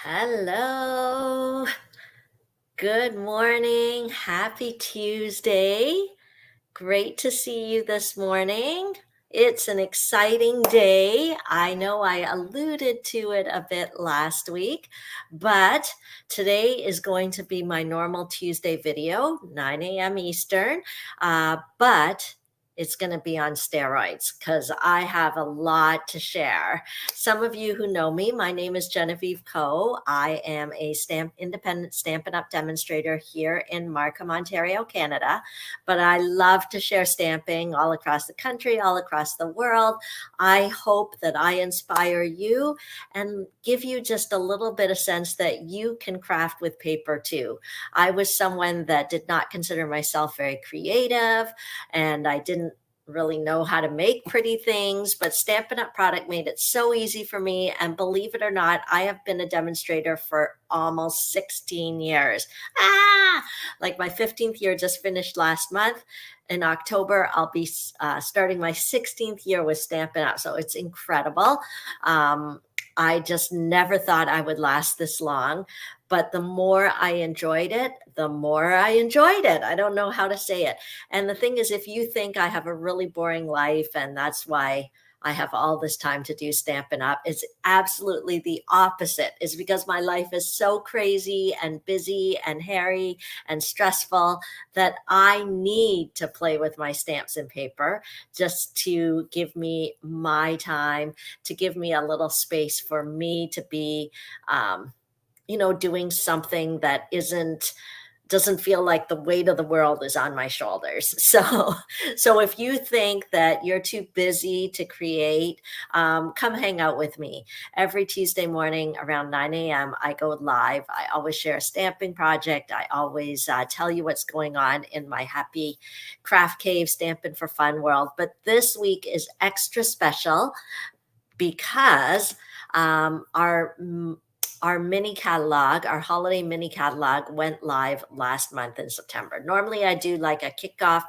Hello. Good morning. Happy Tuesday. Great to see you this morning. It's an exciting day. I know I alluded to it a bit last week, but today is going to be my normal Tuesday video, 9 a.m. Eastern. But it's going to be on steroids because I have a lot to share. Some of you who know me, my name is Genevieve Coe. I am a independent Stampin' Up! Demonstrator here in Markham, Ontario, Canada. But I love to share stamping all across the country, all across the world. I hope that I inspire you and give you just a little bit of sense that you can craft with paper too. I was someone that did not consider myself very creative, and I didn't really know how to make pretty things, but Stampin' Up! Product made it so easy for me. And believe it or not, I have been a demonstrator for almost 16 years. Like my 15th year just finished last month. In October, I'll be starting my 16th year with Stampin' Up! So it's incredible. I just never thought I would last this long, but the more I enjoyed it, the more I enjoyed it. I don't know how to say it. And the thing is, if you think I have a really boring life and that's why I have all this time to do Stampin' Up, it's absolutely the opposite. It's because my life is so crazy and busy and hairy and stressful that I need to play with my stamps and paper just to give me my time, to give me a little space for me to be, doing something that doesn't feel like the weight of the world is on my shoulders. So if you think that you're too busy to create, come hang out with me. Every Tuesday morning around 9 a.m., I go live. I always share a stamping project. I always tell you what's going on in my happy craft cave Stampin4fun world. But this week is extra special because our mini catalog, our holiday mini catalog went live last month in September. Normally I do like a kickoff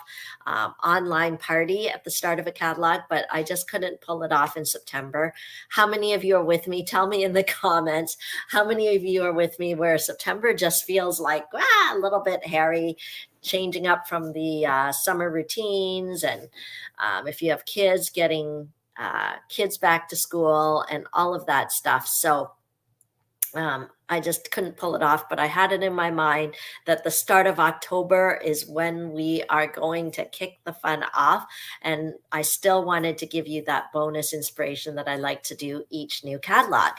online party at the start of a catalog, but I just couldn't pull it off in September. How many of you are with me? Tell me in the comments, how many of you are with me where September just feels like a little bit hairy, changing up from the summer routines. And if you have kids, getting kids back to school and all of that stuff. So I just couldn't pull it off, but I had it in my mind that the start of October is when we are going to kick the fun off. And I still wanted to give you that bonus inspiration that I like to do each new catalog.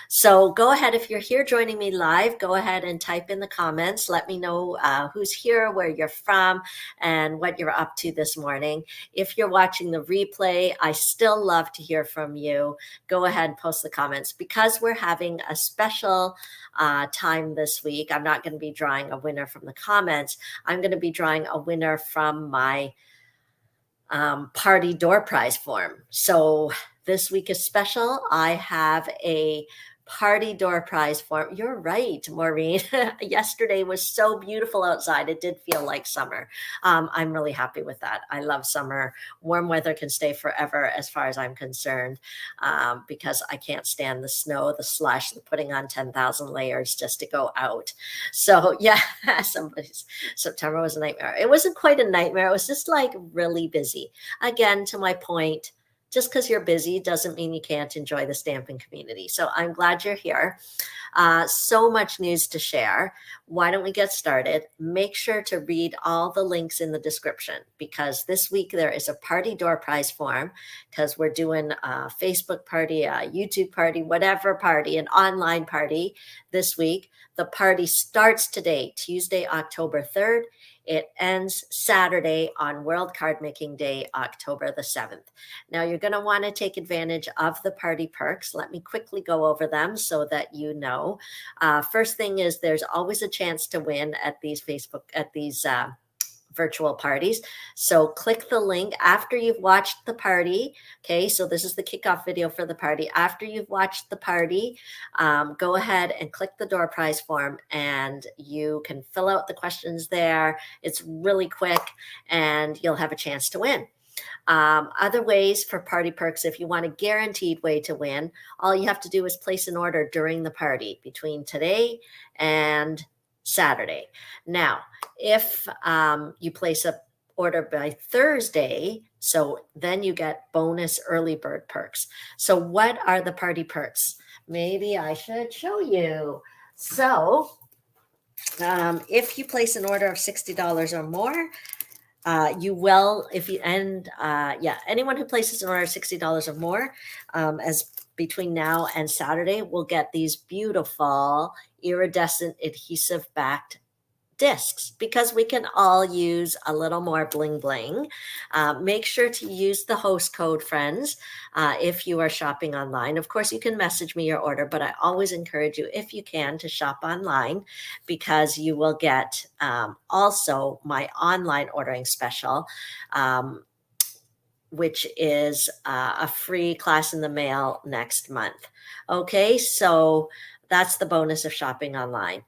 So go ahead, if you're here joining me live, go ahead and type in the comments. Let me know who's here, where you're from, and what you're up to this morning. If you're watching the replay, I still love to hear from you. Go ahead and post the comments. Because we're having a special time this week, I'm not going to be drawing a winner from the comments. I'm going to be drawing a winner from my party door prize form. So this week is special. I have a party door prize form. You're right, Maureen. Yesterday was so beautiful outside. It did feel like summer. I'm really happy with that. I love summer. Warm weather can stay forever as far as I'm concerned, because I can't stand the snow, the slush, the putting on 10,000 layers just to go out. So yeah, September was a nightmare. It wasn't quite a nightmare. It was just like really busy. Again, to my point, just because you're busy doesn't mean you can't enjoy the stamping community. So I'm glad you're here. So much news to share. Why don't we get started? Make sure to read all the links in the description, because this week there is a party door prize form, because we're doing a Facebook party, a YouTube party, whatever party, an online party this week. The party starts today, Tuesday, October 3rd. It ends Saturday on World Card Making Day, October the 7th. Now you're going to want to take advantage of the party perks. Let me quickly go over them so that you know. First thing is there's always a chance to win at these virtual parties. So click the link after you've watched the party. Okay, so this is the kickoff video for the party. After you've watched the party, go ahead and click the door prize form and you can fill out the questions there. It's really quick and you'll have a chance to win. Other ways for party perks, if you want a guaranteed way to win, all you have to do is place an order during the party between today and Saturday. Now, if you place a order by Thursday, so then you get bonus early bird perks. So what are the party perks? Maybe I should show you. So if you place an order of $60 or more, you will, if you, and yeah, anyone who places an order of $60 or more, as between now and Saturday, will get these beautiful iridescent adhesive backed discs, because we can all use a little more bling bling. Make sure to use the host code, friends, if you are shopping online. Of course, you can message me your order, but I always encourage you, if you can, to shop online, because you will get also my online ordering special, which is a free class in the mail next month. Okay, so that's the bonus of shopping online.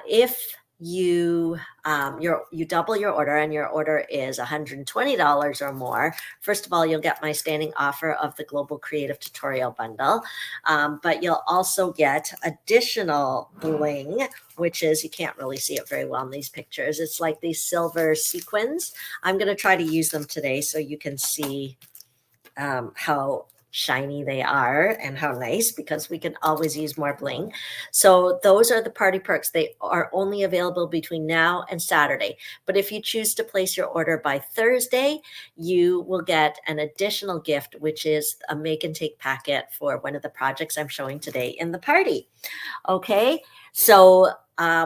If you you double your order and your order is $120 or more, first of all, you'll get my standing offer of the Global Creative Tutorial Bundle, but you'll also get additional bling, which is, you can't really see it very well in these pictures. It's like these silver sequins. I'm going to try to use them today so you can see how shiny they are and how nice, because we can always use more bling. So those are the party perks. They are only available between now and Saturday. But if you choose to place your order by Thursday, you will get an additional gift, which is a make and take packet for one of the projects I'm showing today in the party. Okay, so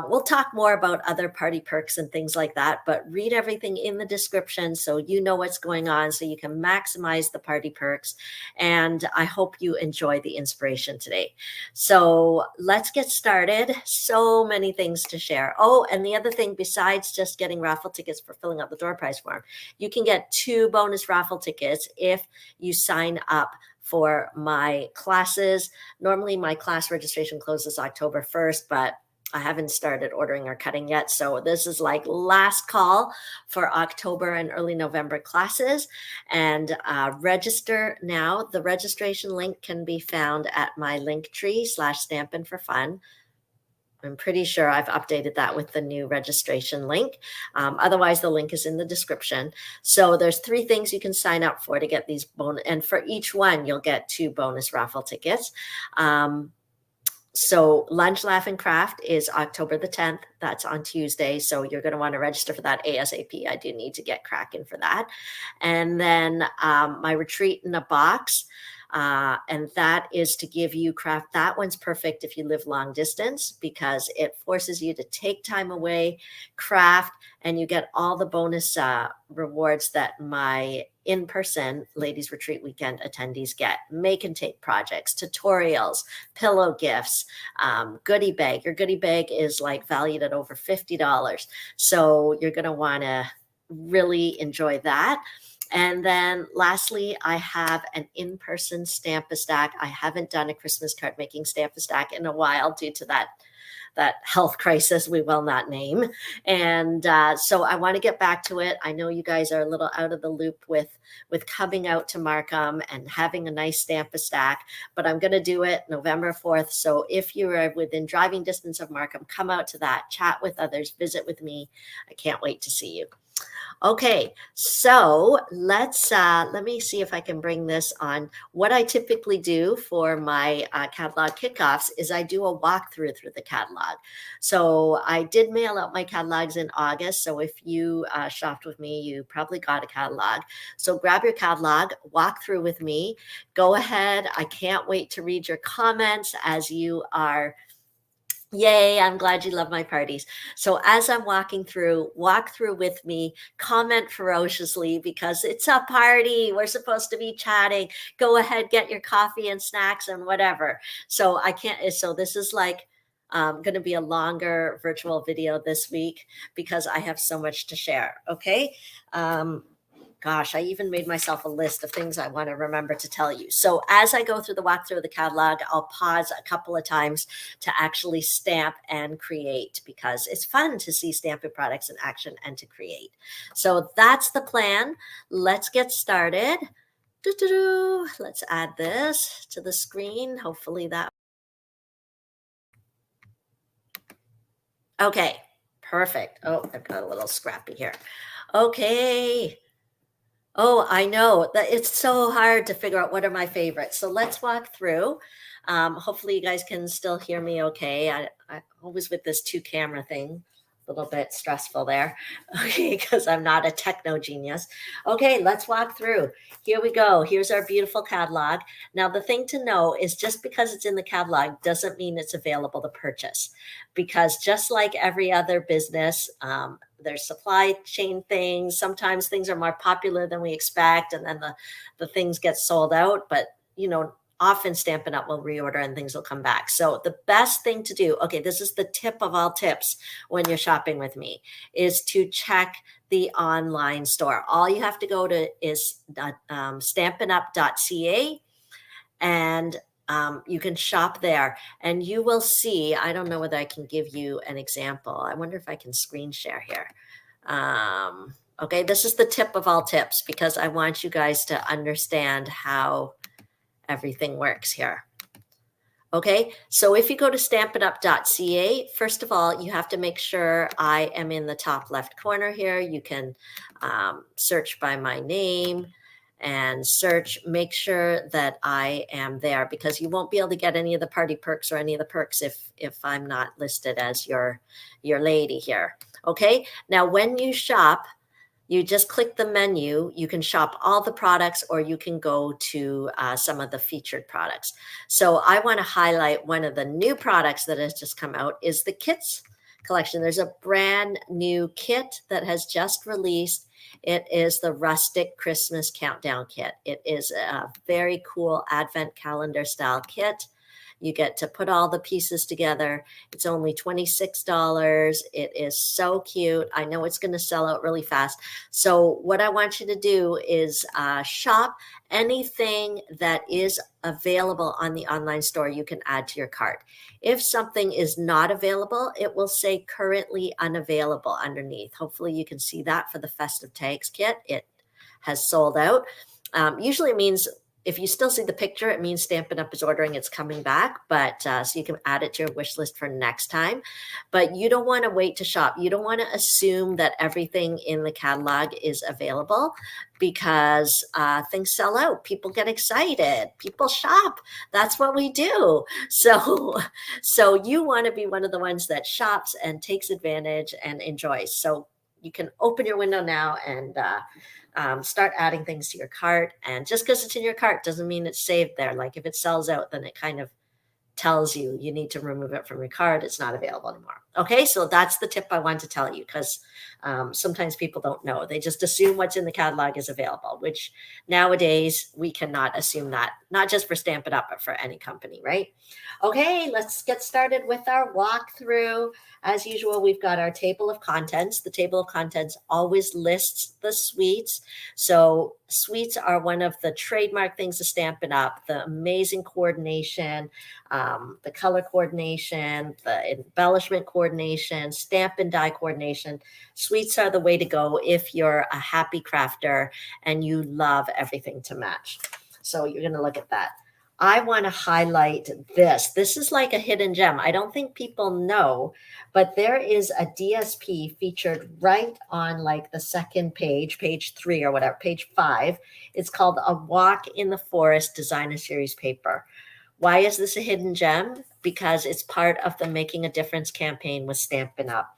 we'll talk more about other party perks and things like that, but read everything in the description so you know what's going on, so you can maximize the party perks. And I hope you enjoy the inspiration today. So let's get started. So many things to share. Oh, and the other thing, besides just getting raffle tickets for filling out the door prize form, you can get 2 bonus raffle tickets if you sign up for my classes. Normally my class registration closes October 1st, but I haven't started ordering or cutting yet. So this is like last call for October and early November classes. And register now. The registration link can be found at my Linktree/Stampin4fun. I'm pretty sure I've updated that with the new registration link. Otherwise, the link is in the description. So there's 3 things you can sign up for to get these bonus, and for each one, you'll get 2 bonus raffle tickets. So Lunch, Laugh, and Craft is October the 10th. That's on Tuesday. So you're going to want to register for that ASAP. I do need to get cracking for that. And then my Retreat in a Box. And that is to give you craft. That one's perfect if you live long distance, because it forces you to take time away, craft, and you get all the bonus rewards that my in-person ladies retreat weekend attendees get. Make and take projects, tutorials, pillow gifts, goodie bag. Your goodie bag is like valued at over $50. So you're going to want to really enjoy that. And then lastly, I have an in-person Stamp-a-Stack. I haven't done a Christmas card making Stamp-a-Stack in a while due to that health crisis we will not name. And so I want to get back to it. I know you guys are a little out of the loop with coming out to Markham and having a nice Stamp-a-Stack, but I'm going to do it November 4th. So if you are within driving distance of Markham, come out to that, chat with others, visit with me. I can't wait to see you. Okay, so let's let me see if I can bring this on. What I typically do for my catalog kickoffs is I do a walkthrough through the catalog. So I did mail out my catalogs in August. So if you shopped with me, you probably got a catalog. So grab your catalog, walk through with me. Go ahead. I can't wait to read your comments as you are. Yay, I'm glad you love my parties. So as I'm walking through, walk through with me, comment ferociously, because it's a party. We're supposed to be chatting. Go ahead, get your coffee and snacks and whatever. So I can't, so this is like going to be a longer virtual video this week because I have so much to share. Okay. Go gosh, I even made myself a list of things I want to remember to tell you. So as I go through the walkthrough of the catalog, I'll pause a couple of times to actually stamp and create, because it's fun to see Stampin' products in action and to create. So that's the plan. Let's get started. Doo-doo-doo. Let's add this to the screen. Hopefully that. Okay, perfect. Oh, I've got a little scrappy here. Okay. Oh, I know that it's so hard to figure out what are my favorites. So let's walk through. Hopefully you guys can still hear me okay. I always with this two camera thing, a little bit stressful there. Okay, because I'm not a techno genius. Okay, let's walk through. Here we go. Here's our beautiful catalog. Now, the thing to know is just because it's in the catalog doesn't mean it's available to purchase, because just like every other business, there's supply chain things. Sometimes things are more popular than we expect, and then the things get sold out. But often Stampin' Up will reorder and things will come back. So the best thing to do, okay, this is the tip of all tips when you're shopping with me, is to check the online store. All you have to go to is stampinup.ca, and you can shop there, and you will see, I don't know whether I can give you an example. I wonder if I can screen share here. Okay, this is the tip of all tips, because I want you guys to understand how everything works here. Okay, so if you go to stampinup.ca, first of all, you have to make sure I am in the top left corner here. You can search by my name and make sure that I am there, because you won't be able to get any of the party perks or any of the perks if I'm not listed as your lady here. Okay, now when you shop, you just click the menu. You can shop all the products, or you can go to some of the featured products. So I want to highlight one of the new products that has just come out is the kits collection. There's a brand new kit that has just released. It is the Rustic Christmas Countdown Kit. It is a very cool Advent calendar style kit. You get to put all the pieces together. It's only $26. It is so cute. I know it's going to sell out really fast. So what I want you to do is shop anything that is available on the online store. You can add to your cart. If something is not available, it will say currently unavailable underneath. Hopefully you can see that for the Festive Tags kit. It has sold out. Usually it means, if you still see the picture, it means Stampin' Up is ordering, it's coming back, but so you can add it to your wish list for next time. But you don't want to wait to shop. You don't want to assume that everything in the catalog is available, because things sell out. People get excited. People shop. That's what we do. So you want to be one of the ones that shops and takes advantage and enjoys. So you can open your window now and start adding things to your cart. And just because it's in your cart doesn't mean it's saved there. Like if it sells out, then it kind of tells you need to remove it from your cart. It's not available anymore. Okay, so that's the tip I want to tell you, because sometimes people don't know. They just assume what's in the catalog is available, which nowadays we cannot assume that, not just for Stampin' Up, but for any company, right? Okay, let's get started with our walkthrough. As usual, we've got our table of contents. The table of contents always lists the suites. So suites are one of the trademark things of Stampin' Up, the amazing coordination, the color coordination, the embellishment coordination, stamp and die coordination. Suites are the way to go if you're a happy crafter and you love everything to match. So you're going to look at that. I want to highlight this. This is like a hidden gem. I don't think people know, but there is a DSP featured right on like the second page, page 3 or whatever, page 5. It's called A Walk in the Forest Designer Series paper. Why is this a hidden gem? Because it's part of the Making a Difference campaign with Stampin' Up.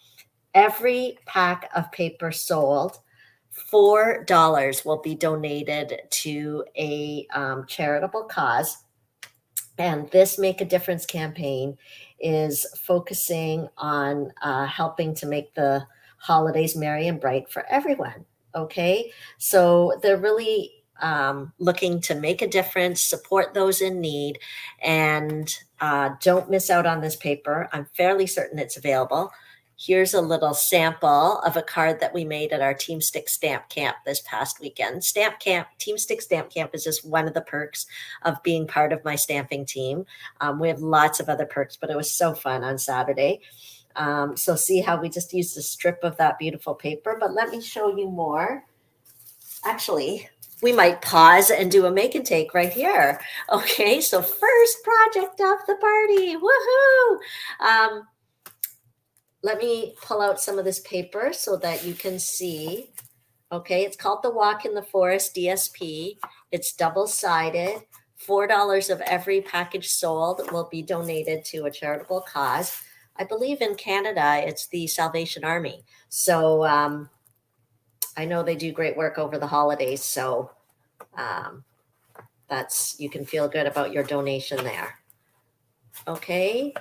Every pack of paper sold, $4 will be donated to a charitable cause. And this Make a Difference campaign is focusing on helping to make the holidays merry and bright for everyone. Okay, so they're really looking to make a difference, support those in need, and don't miss out on this paper. I'm fairly certain it's available. Here's a little sample of a card that we made at our Team Stick Stamp Camp this past weekend. Team Stick Stamp Camp is just one of the perks of being part of my stamping team. We have lots of other perks, but it was so fun on Saturday. So see how we just used a strip of that beautiful paper, but let me show you more. Actually, we might pause and do a make and take right here. Okay, so first project of the party, woohoo! Let me pull out some of this paper so that you can see. Okay, it's called the Walk in the Forest DSP. It's double-sided. $4 of every package sold will be donated to a charitable cause. I believe in Canada, it's the Salvation Army. So I know they do great work over the holidays. So you can feel good about your donation there. Okay.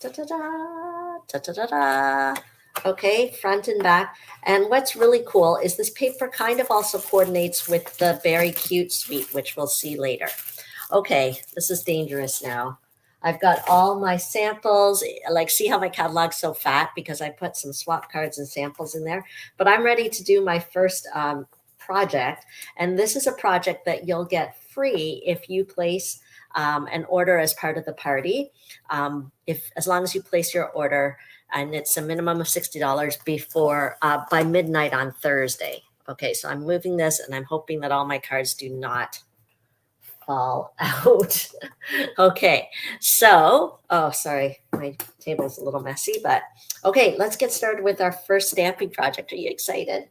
Da-da-da, da-da-da-da. Okay, front and back. And what's really cool is this paper kind of also coordinates with the Very Cute suite, which we'll see later. Okay, this is dangerous now. I've got all my samples. Like, see how my catalog's so fat because I put some swap cards and samples in there. But I'm ready to do my first project. And this is a project that you'll get free if you place an order as part of the party. As long as you place your order, and it's a minimum of $60 before by midnight on Thursday. Okay, so I'm moving this, and I'm hoping that all my cards do not fall out. Okay, so, oh, sorry, my table's a little messy, but okay, let's get started with our first stamping project. Are you excited?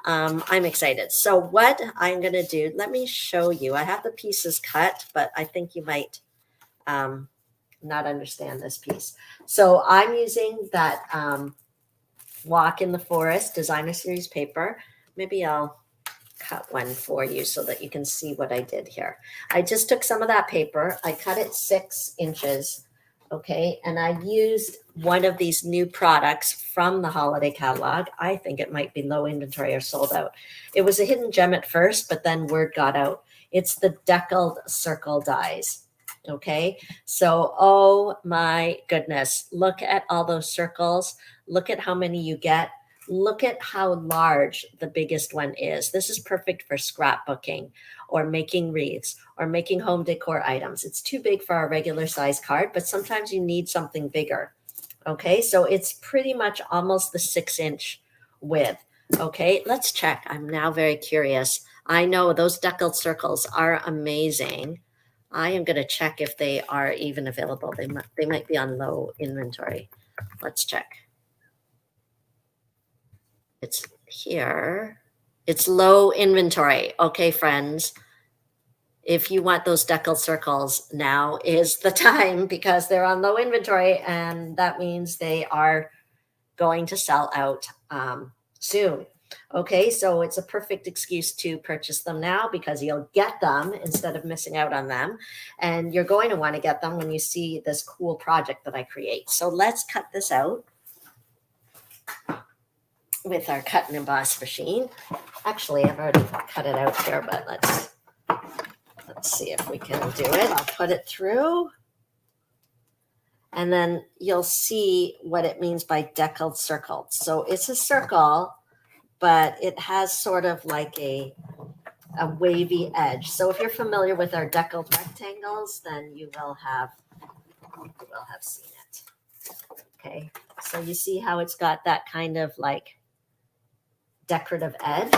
I'm excited. So what I'm going to do, let me show you. I have the pieces cut, but I think you might not understand this piece. So I'm using that Walk in the Forest Designer Series paper. Maybe I'll cut one for you so that you can see what I did here. I just took some of that paper. I cut it 6 inches. Okay, and I used one of these new products from the holiday catalog. I think it might be low inventory or sold out. It was a hidden gem at first, but then word got out. It's the deckled circle dies. Okay, so oh my goodness, look at all those circles. Look at how many you get. Look at how large the biggest one is. This is perfect for scrapbooking or making wreaths or making home decor items. It's too big for our regular size card, but sometimes you need something bigger. Okay, so it's pretty much almost the 6-inch width. Okay, let's check. I'm now very curious. I know those deckled circles are amazing. I am going to check if they are even available. They might be on low inventory. Let's check. It's here. It's low inventory. Okay, friends. If you want those deckled circles, now is the time because they're on low inventory, and that means they are going to sell out soon. Okay, so it's a perfect excuse to purchase them now because you'll get them instead of missing out on them. And you're going to want to get them when you see this cool project that I create. So let's cut this out with our cut and emboss machine. Actually, I've already cut it out here, but let's see if we can do it. I'll put it through. And then you'll see what it means by deckled circle. So it's a circle, but it has sort of like a wavy edge. So if you're familiar with our deckled rectangles, then you will have seen it. Okay, so you see how it's got that kind of like decorative edge.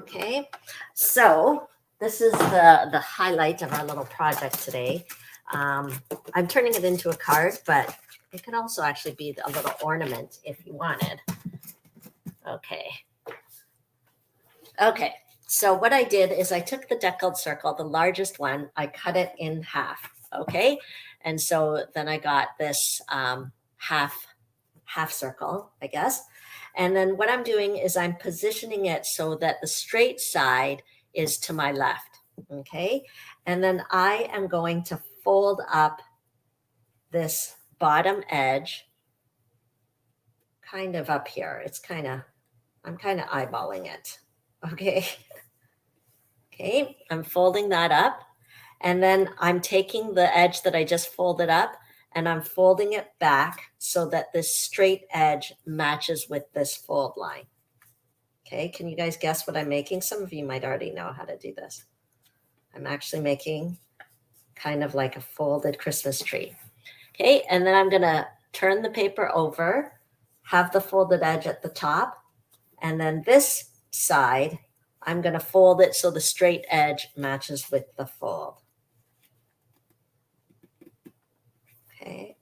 Okay, so this is the highlight of our little project today. I'm turning it into a card, but it could also actually be a little ornament if you wanted. Okay. Okay, so what I did is I took the deckled circle, the largest one, I cut it in half, okay? And so then I got this half circle, I guess. And then what I'm doing is I'm positioning it so that the straight side is to my left, okay? And then I am going to fold up this bottom edge kind of up here. I'm kind of eyeballing it. Okay. Okay, I'm folding that up, and then I'm taking the edge that I just folded up and I'm folding it back so that this straight edge matches with this fold line. Okay, can you guys guess what I'm making? Some of you might already know how to do this. I'm actually making kind of like a folded Christmas tree. Okay, and then I'm gonna turn the paper over, have the folded edge at the top, and then this side, I'm gonna fold it so the straight edge matches with the fold. Okay.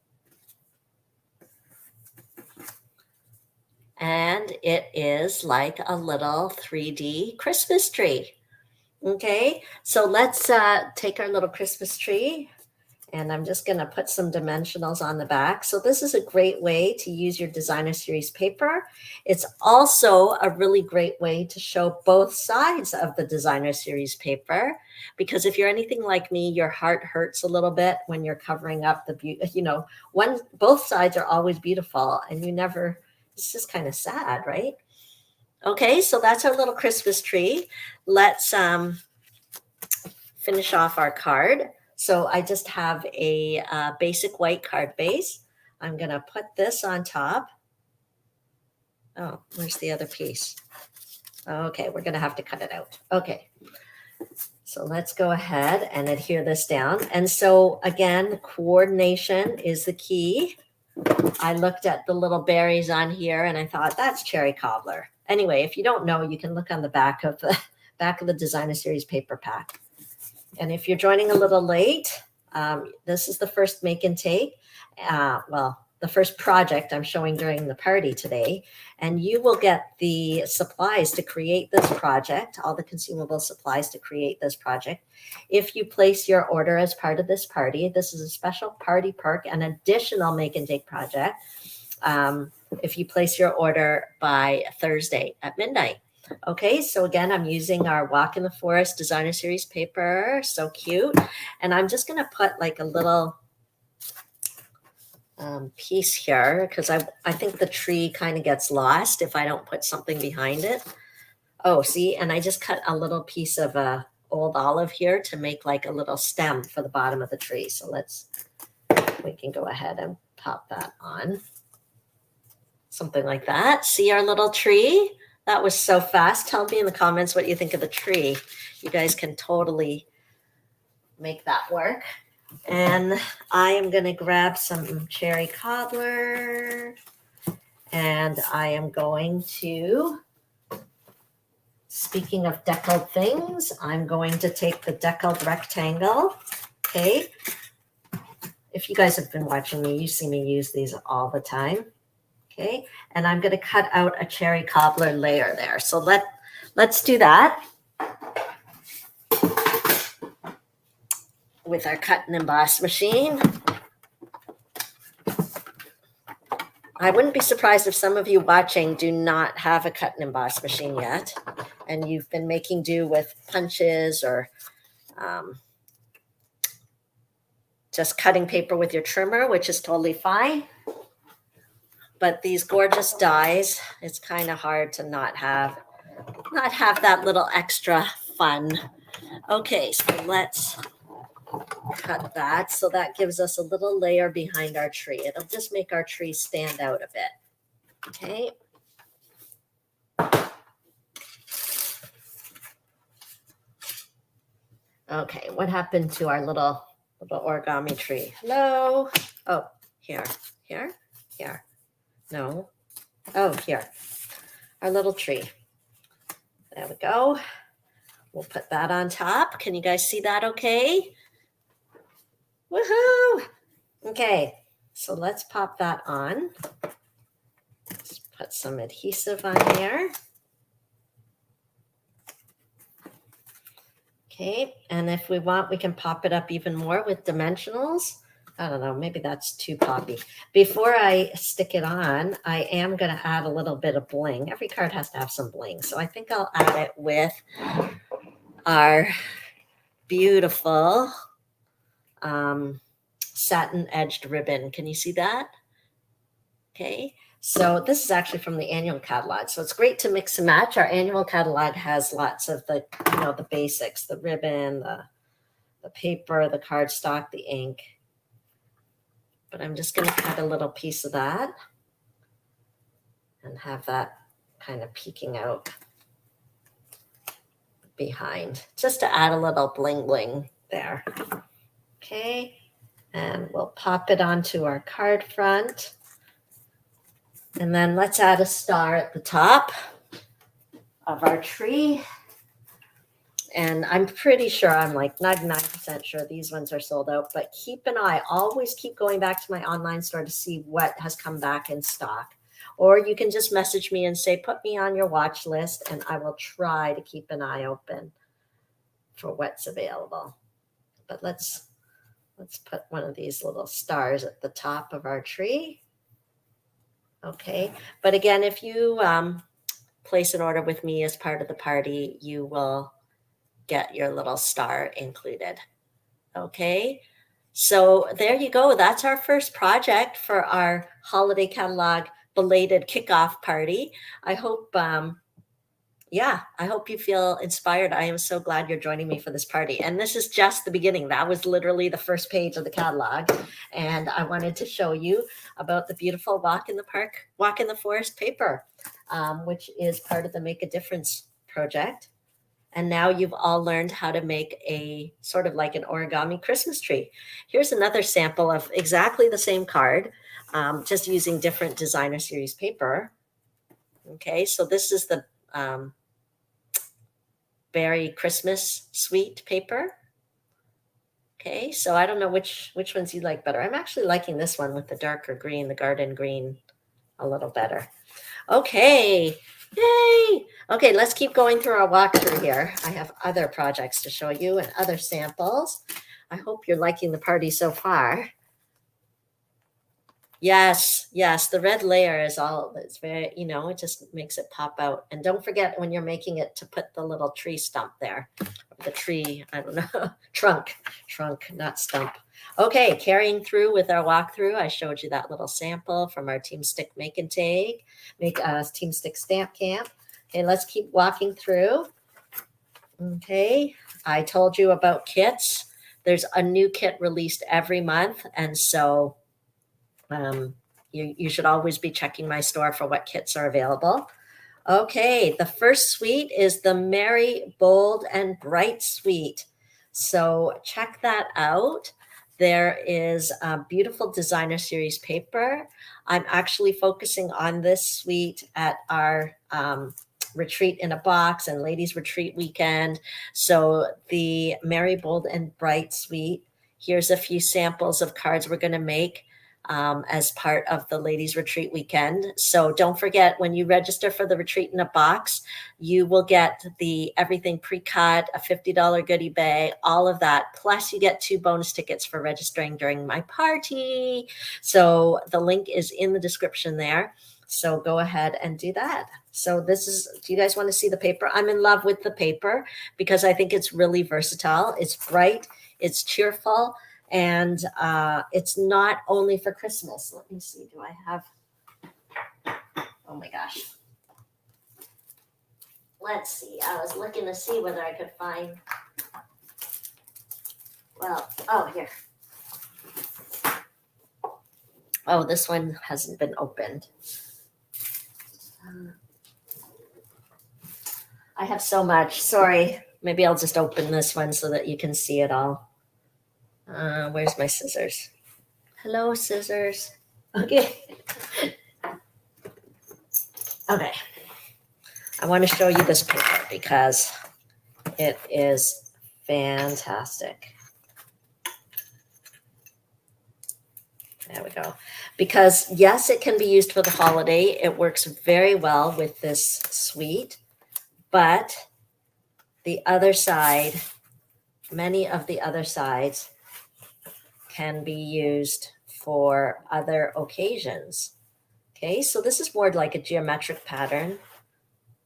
And it is like a little 3D Christmas tree. Okay, so let's take our little Christmas tree, and I'm just going to put some dimensionals on the back. So this is a great way to use your designer series paper. It's also a really great way to show both sides of the designer series paper, because if you're anything like me, your heart hurts a little bit when you're covering up the beauty. You know, both sides are always beautiful, and you never. It's just kind of sad, right? Okay, so that's our little Christmas tree. Let's finish off our card. So I just have a basic white card base. I'm going to put this on top. Oh, where's the other piece? Okay, we're going to have to cut it out. Okay, so let's go ahead and adhere this down. And so again, coordination is the key. I looked at the little berries on here and I thought that's cherry cobbler. Anyway, if you don't know, you can look on the back of the designer series paper pack. And if you're joining a little late, this is the first make and take. Well, the first project I'm showing during the party today. And you will get the supplies to create this project, all the consumable supplies to create this project. If you place your order as part of this party, this is a special party perk, an additional make and take project. If you place your order by Thursday at midnight. Okay, so again, I'm using our Walk in the Forest designer series paper. So cute. And I'm just going to put like a little piece here, because I think the tree kind of gets lost if I don't put something behind it. Oh, see, and I just cut a little piece of a old olive here to make like a little stem for the bottom of the tree. So we can go ahead and pop that on. Something like that. See our little tree? That was so fast. Tell me in the comments what you think of the tree. You guys can totally make that work. And I am going to grab some cherry cobbler, and I am going to, speaking of deckled things, I'm going to take the deckled rectangle. Okay. If you guys have been watching me, you see me use these all the time. Okay. And I'm going to cut out a cherry cobbler layer there. So let's do that with our cut and emboss machine. I wouldn't be surprised if some of you watching do not have a cut and emboss machine yet, and you've been making do with punches or just cutting paper with your trimmer, which is totally fine. But these gorgeous dies, it's kind of hard to not have that little extra fun. Okay, so let's cut that. So that gives us a little layer behind our tree. It'll just make our tree stand out a bit. Okay. Okay, what happened to our little origami tree? Hello? Oh, here. No. Oh, here. Our little tree. There we go. We'll put that on top. Can you guys see that okay? Woohoo! Okay, so let's pop that on. Let's put some adhesive on there. Okay, and if we want, we can pop it up even more with dimensionals. I don't know, maybe that's too poppy. Before I stick it on, I am going to add a little bit of bling. Every card has to have some bling, so I think I'll add it with our beautiful satin edged ribbon. Can you see that? Okay, so this is actually from the annual catalog, so it's great to mix and match. Our annual catalog has lots of the basics, the ribbon, the paper, the cardstock, the ink. but I'm just going to cut a little piece of that and have that kind of peeking out behind, just to add a little bling bling there. Okay, and we'll pop it onto our card front. And then let's add a star at the top of our tree. And I'm pretty sure, I'm like 99% sure these ones are sold out, but keep an eye, always keep going back to my online store to see what has come back in stock. Or you can just message me and say, put me on your watch list, and I will try to keep an eye open for what's available. But let's put one of these little stars at the top of our tree. Okay, but again, if you place an order with me as part of the party, you will get your little star included. Okay, so there you go. That's our first project for our holiday catalog belated kickoff party. I hope, yeah, I hope you feel inspired. I am so glad you're joining me for this party. And this is just the beginning. That was literally the first page of the catalog. And I wanted to show you about the beautiful Walk in the Park, Walk in the Forest paper, which is part of the Make a Difference project. And now you've all learned how to make a sort of like an origami Christmas tree. Here's another sample of exactly the same card, just using different designer series paper. Okay, so this is the Berry Christmas Sweet paper. Okay, so I don't know which ones you like better. I'm actually liking this one with the darker green, the garden green, a little better. Okay, yay! Okay, let's keep going through our walkthrough here. I have other projects to show you and other samples. I hope you're liking the party so far. Yes, yes, the red layer is all, it's very, you know, it just makes it pop out. And don't forget when you're making it to put the little tree stump there. The tree, I don't know, trunk, not stump. Okay, carrying through with our walkthrough, I showed you that little sample from our Team Stick Make and Take, Team Stick Stamp Camp. Okay, let's keep walking through. Okay, I told you about kits. There's a new kit released every month, and so you should always be checking my store for what kits are available. Okay, the first suite is the Merry, Bold, and Bright suite. So check that out. There is a beautiful designer series paper. I'm actually focusing on this suite at our retreat in a box and ladies retreat weekend. So the Merry, Bold, and Bright suite. Here's a few samples of cards we're going to make as part of the ladies retreat weekend. So don't forget, when you register for the retreat in a box, you will get the everything pre-cut, a $50 goodie bag, all of that. Plus you get 2 bonus tickets for registering during my party. So the link is in the description there. So go ahead and do that. So this is, do you guys want to see the paper? I'm in love with the paper because I think it's really versatile. It's bright, it's cheerful, and it's not only for Christmas. Let me see, do I have, oh my gosh. Let's see, I was looking to see whether I could find, well, oh, here. Oh, this one hasn't been opened. I have so much, sorry. Maybe I'll just open this one so that you can see it all. Where's my scissors? Hello, scissors. Okay. Okay. I want to show you this paper because it is fantastic. There we go. Because yes, it can be used for the holiday. It works very well with this suite, but the other side, many of the other sides can be used for other occasions. Okay, so this is more like a geometric pattern,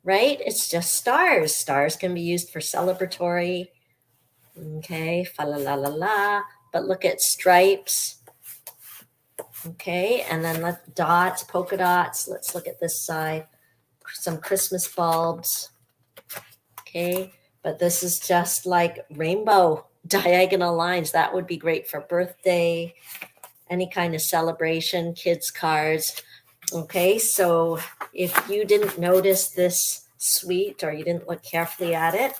right? It's just stars. Stars can be used for celebratory. Okay, fa la la la la. But look at stripes. Okay, and then let dots, polka dots. Let's look at this side. Some Christmas bulbs. Okay, but this is just like rainbow diagonal lines. That would be great for birthday any kind of celebration, kids' cards. Okay, so if you didn't notice this suite or you didn't look carefully at it,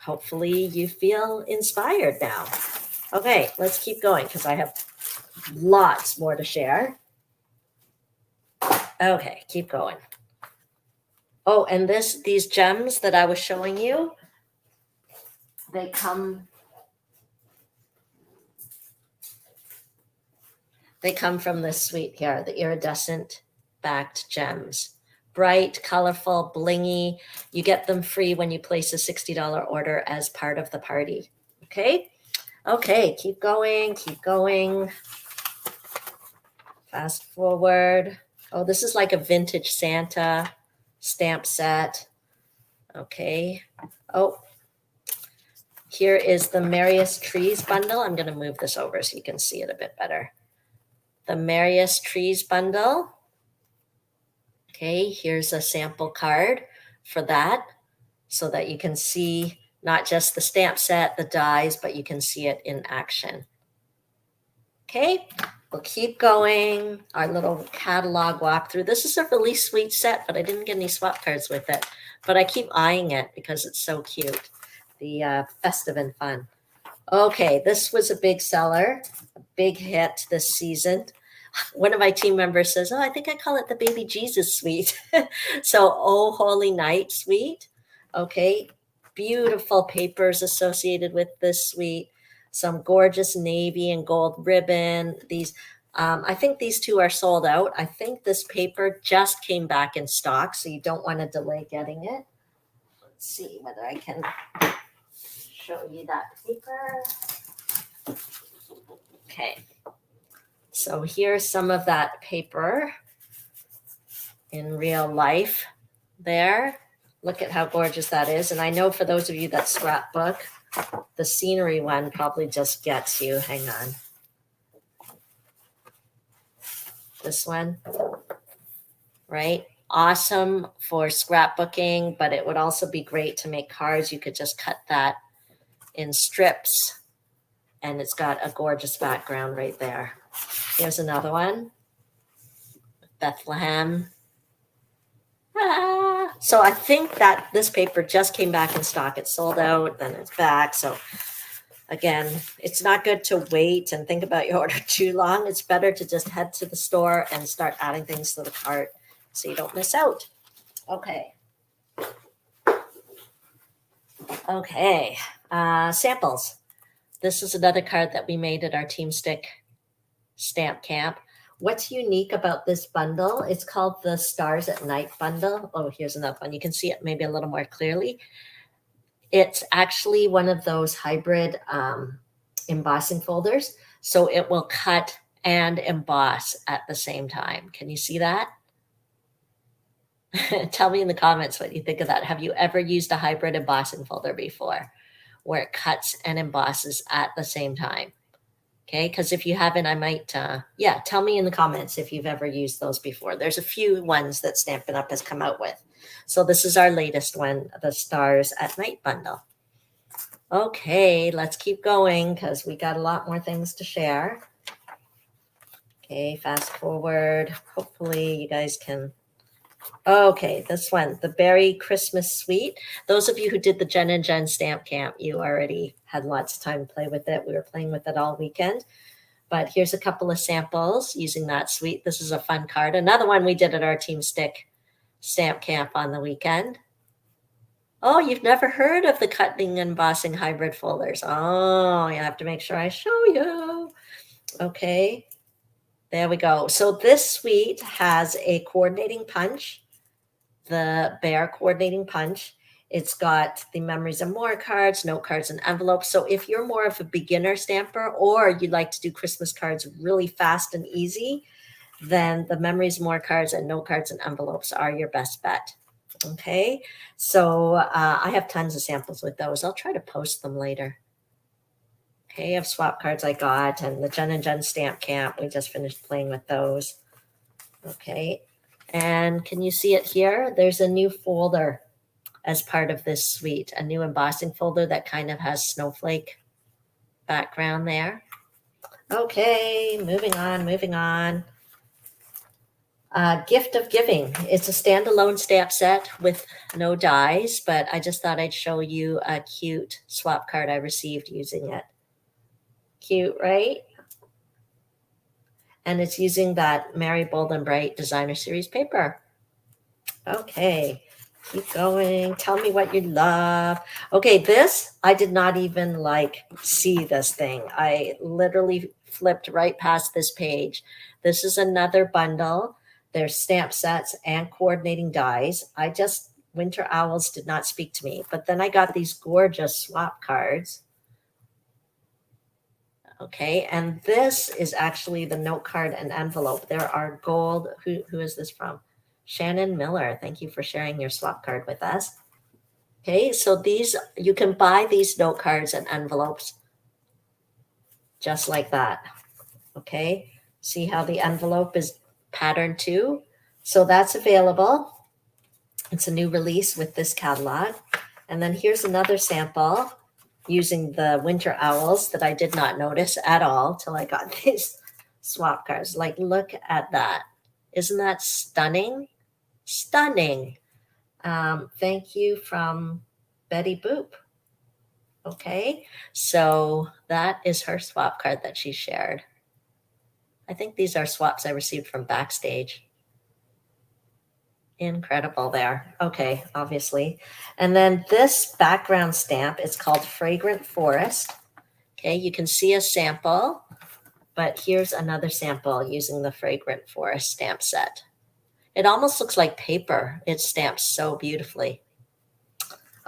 hopefully you feel inspired now. Okay, let's keep going because I have lots more to share. Okay, keep going. Oh, and these gems that I was showing you, they come from this suite here, the iridescent backed gems. Bright, colorful, blingy. You get them free when you place a $60 order as part of the party. Okay? Okay, keep going, keep going. Fast forward. Oh, this is like a vintage Santa stamp set. Okay. Oh, here is the Merriest Trees bundle. I'm going to move this over so you can see it a bit better. The Merriest Trees bundle. Okay, here's a sample card for that so that you can see not just the stamp set, the dies, but you can see it in action. Okay, we'll keep going. Our little catalog walkthrough. This is a really sweet set, but I didn't get any swap cards with it. But I keep eyeing it because it's so cute. The Festive and Fun. Okay, this was a big seller, a big hit this season. One of my team members says, oh, I think I call it the Baby Jesus suite. So, Oh Holy Night suite. Okay, beautiful papers associated with this suite. Some gorgeous navy and gold ribbon. These, I think these two are sold out. I think this paper just came back in stock, so you don't want to delay getting it. Let's see whether I can show you that paper. Okay. So here's some of that paper in real life there. Look at how gorgeous that is. And I know for those of you that scrapbook, the scenery one probably just gets you. Hang on. This one, right? Awesome for scrapbooking, but it would also be great to make cards. You could just cut that in strips, and it's got a gorgeous background right there. Here's another one, Bethlehem. So I think that this paper just came back in stock. It's sold out, then it's back. So again, it's not good to wait and think about your order too long. It's better to just head to the store and start adding things to the cart so you don't miss out. Okay. Okay, samples. This is another card that we made at our Team Stick stamp camp. What's unique about this bundle? It's called the Stars at Night bundle. Oh, here's another one. You can see it maybe a little more clearly. It's actually one of those hybrid embossing folders. So it will cut and emboss at the same time. Can you see that? Tell me in the comments what you think of that. Have you ever used a hybrid embossing folder before where it cuts and embosses at the same time? Okay, because if you haven't, I might, tell me in the comments if you've ever used those before. There's a few ones that Stampin' Up! Has come out with. So this is our latest one, the Stars at Night bundle. Okay, let's keep going because we got a lot more things to share. Okay, fast forward. Hopefully you guys can. Okay, this one, the Berry Christmas Suite. Those of you who did the Jen and Jen Stamp Camp, you already had lots of time to play with it. We were playing with it all weekend. But here's a couple of samples using that suite. This is a fun card. Another one we did at our Team Stick Stamp Camp on the weekend. Oh, you've never heard of the cutting and embossing hybrid folders. Oh, you have to make sure I show you. Okay. There we go. So this suite has a coordinating punch, the Bear coordinating punch. It's got the Memories and More cards, note cards, and envelopes. So if you're more of a beginner stamper or you'd like to do Christmas cards really fast and easy, then the Memories, More cards, and note cards and envelopes are your best bet. Okay, so I have tons of samples with those. I'll try to post them later. Okay, I have swap cards I got and the Jen and Jen Stamp Camp. We just finished playing with those. Okay, and can you see it here? There's a new folder as part of this suite, a new embossing folder that kind of has snowflake background there. Okay, moving on, moving on. Gift of Giving. It's a standalone stamp set with no dies, but I just thought I'd show you a cute swap card I received using it. Cute, right? And it's using that Merry Bold and Bright Designer Series paper. Okay, keep going. Tell me what you love. Okay, this, I did not even like see this thing. I literally flipped right past this page. This is another bundle. There's stamp sets and coordinating dies. Winter Owls did not speak to me, but then I got these gorgeous swap cards. Okay, and this is actually the note card and envelope. There are gold. Who is this from? Shannon Miller. Thank you for sharing your swap card with us. Okay, so these, you can buy these note cards and envelopes just like that. Okay, see how the envelope is patterned too? So that's available. It's a new release with this catalog. And then here's another sample using the Winter Owls that I did not notice at all till I got these swap cards. Like, look at that. Isn't that stunning? Stunning. Thank you from Betty Boop. Okay, so that is her swap card that she shared. I think these are swaps I received from Backstage. Incredible there. Okay, obviously. And then this background stamp is called Fragrant Forest. Okay, you can see a sample, but here's another sample using the Fragrant Forest stamp set. It almost looks like paper. It stamps so beautifully.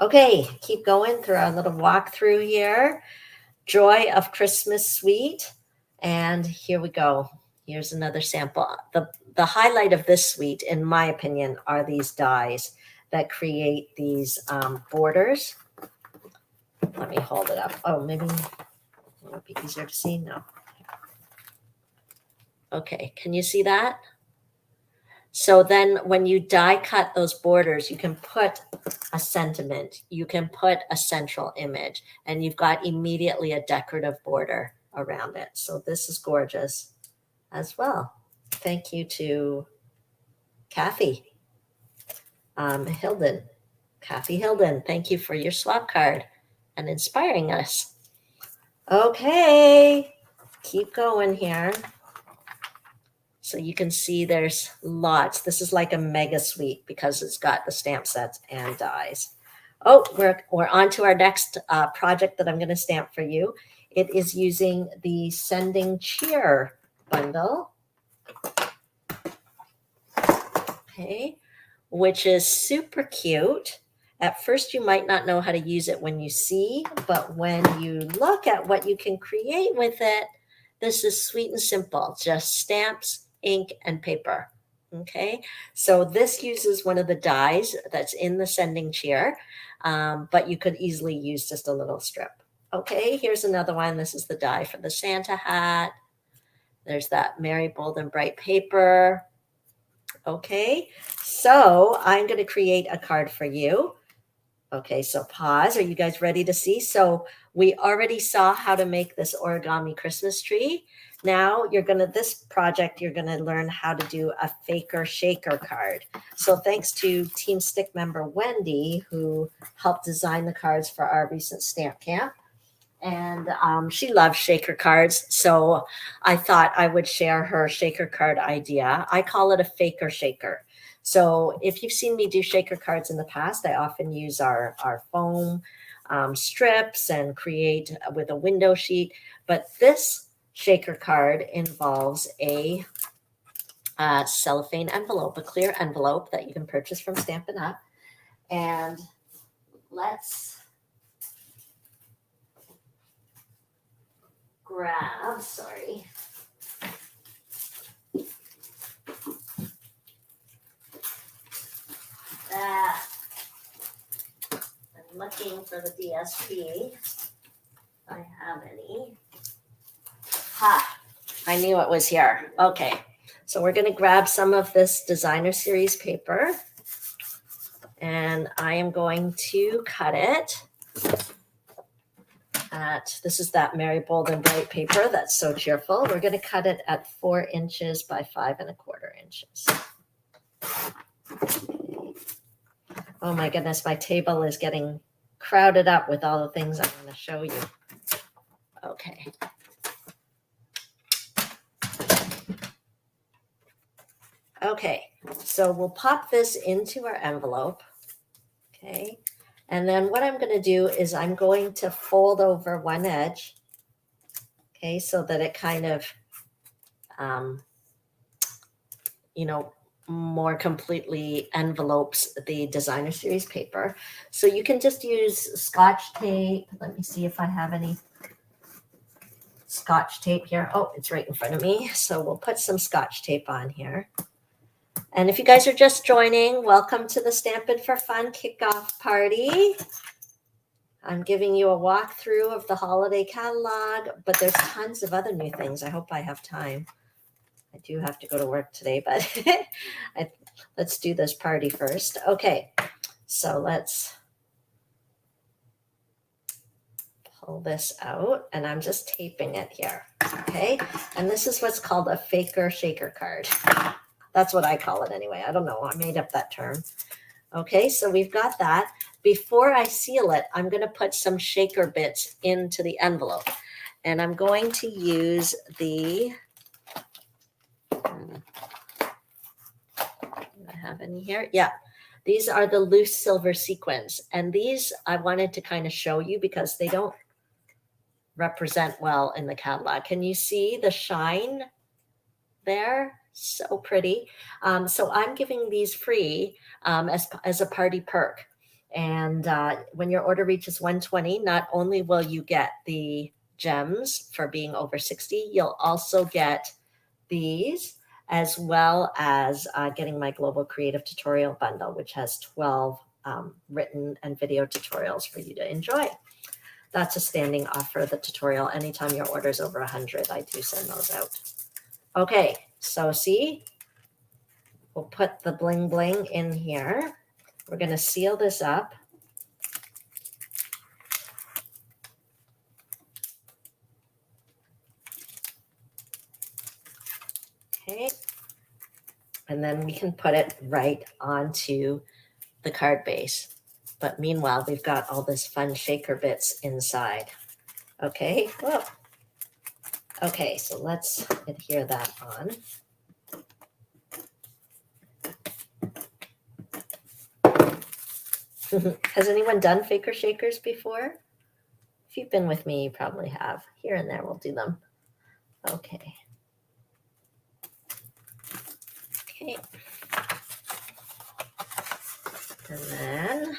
Okay, keep going through our little walkthrough here. Joy of Christmas Suite. And here we go. Here's another sample. The highlight of this suite, in my opinion, are these dies that create these borders. Let me hold it up. Oh, maybe it would be easier to see. No. Okay, can you see that? So then when you die cut those borders, you can put a sentiment, you can put a central image, and you've got immediately a decorative border around it. So this is gorgeous as well. Thank you to Kathy Hilden. Kathy Hilden, thank you for your swap card and inspiring us. Okay, keep going here. So you can see there's lots. This is like a mega suite because it's got the stamp sets and dies. Oh, we're on to our next project that I'm going to stamp for you. It is using the Sending Cheer bundle. Okay, which is super cute. At first, you might not know how to use it when you see, but when you look at what you can create with it, this is sweet and simple, just stamps, ink, and paper. Okay, so this uses one of the dies that's in the Sending Cheer, but you could easily use just a little strip. Okay, here's another one. This is the die for the Santa hat. There's that Merry Bold and Bright paper. Okay, so I'm going to create a card for you. Okay, so pause. Are you guys ready to see? So we already saw how to make this origami Christmas tree. Now this project, you're going to learn how to do a faker shaker card. So thanks to Team Stick member Wendy, who helped design the cards for our recent stamp camp. And she loves shaker cards. So I thought I would share her shaker card idea. I call it a faker shaker. So if you've seen me do shaker cards in the past, I often use our foam strips and create with a window sheet. But this shaker card involves a cellophane envelope, a clear envelope that you can purchase from Stampin'. And let's grab, sorry. That. I'm looking for the DSP. If I have any. Ha! I knew it was here. Okay. So we're going to grab some of this Designer Series paper. And I am going to cut it. this is that Merry Bold and Bright paper that's so cheerful. We're going to cut it at 4 inches by 5¼ inches. Oh my goodness, my table is getting crowded up with all the things I'm going to show you. Okay. Okay, so we'll pop this into our envelope. Okay, and then what I'm going to do is I'm going to fold over one edge. Okay, so that it kind of, you know, more completely envelopes the designer series paper. So you can just use Scotch tape. Let me see if I have any Scotch tape here. Oh, it's right in front of me. So we'll put some Scotch tape on here. And if you guys are just joining, welcome to the Stampin4fun kickoff party. I'm giving you a walkthrough of the holiday catalog, but there's tons of other new things. I hope I have time. I do have to go to work today, but let's do this party first. Okay, so let's pull this out, and I'm just taping it here, okay? And this is what's called a faker shaker card. That's what I call it anyway. I don't know. I made up that term. Okay, so we've got that. Before I seal it, I'm going to put some shaker bits into the envelope. And I'm going to use the, do I have any here? Yeah, these are the loose silver sequins. And these I wanted to kind of show you because they don't represent well in the catalog. Can you see the shine there? So pretty. So I'm giving these free as a party perk. And when your order reaches 120, not only will you get the gems for being over 60, you'll also get these, as well as getting my Global Creative Tutorial Bundle, which has 12 written and video tutorials for you to enjoy. That's a standing offer, the tutorial. Anytime your order is over 100, I do send those out. Okay, so see, we'll put the bling bling in here. We're going to seal this up. Okay, and then we can put it right onto the card base. But meanwhile, we've got all this fun shaker bits inside. Okay, whoa. Okay, so let's adhere that on. Has anyone done faker shakers before? If you've been with me, you probably have. Here and there, we'll do them. Okay. Okay. And then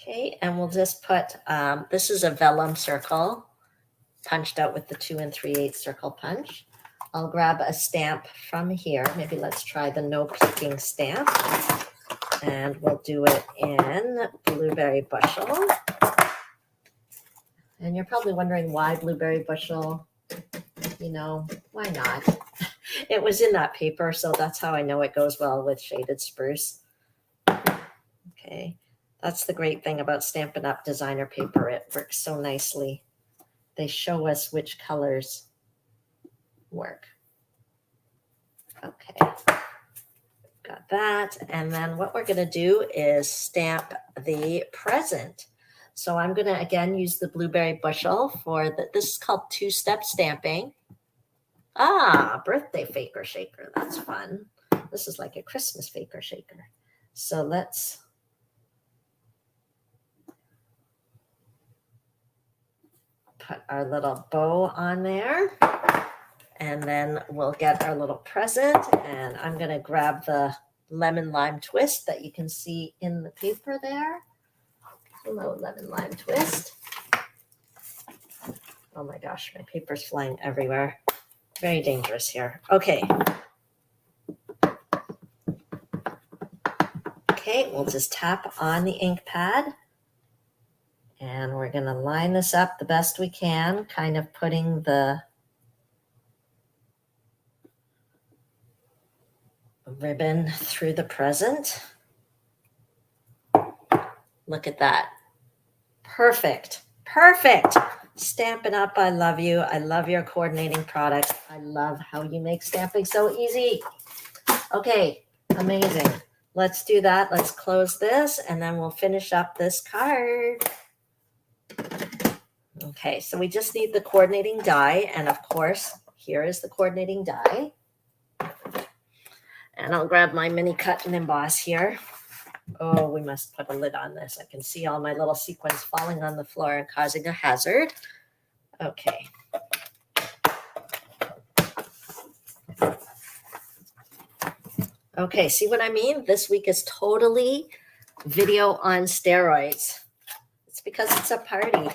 okay, and we'll just put, this is a vellum circle punched out with the 2 3/8 circle punch. I'll grab a stamp from here. Maybe let's try the no peeking stamp. And we'll do it in Blueberry Bushel. And you're probably wondering why Blueberry Bushel. You know, why not? It was in that paper, so that's how I know it goes well with Shaded Spruce. Okay, that's the great thing about Stampin' Up! Designer paper. It works so nicely. They show us which colors work. Okay, got that. And then what we're going to do is stamp the present. So I'm going to, again, use the Blueberry Bushel for this is called two-step stamping. Ah, birthday faker shaker. That's fun. This is like a Christmas faker shaker. So let's put our little bow on there. And then we'll get our little present. And I'm going to grab the lemon lime twist that you can see in the paper there. Hello, lemon lime twist. Oh my gosh, my paper's flying everywhere. Very dangerous here. Okay. Okay, we'll just tap on the ink pad. And we're going to line this up the best we can, kind of putting the ribbon through the present. Look at that. Perfect. Perfect. Stampin' Up, I love you. I love your coordinating products. I love how you make stamping so easy. Okay, amazing. Let's do that. Let's close this and then we'll finish up this card. Okay, so we just need the coordinating die. And of course, here is the coordinating die. And I'll grab my mini cut and emboss here. Oh, we must put a lid on this. I can see all my little sequins falling on the floor and causing a hazard. Okay. Okay, see what I mean? This week is totally video on steroids. It's because it's a party.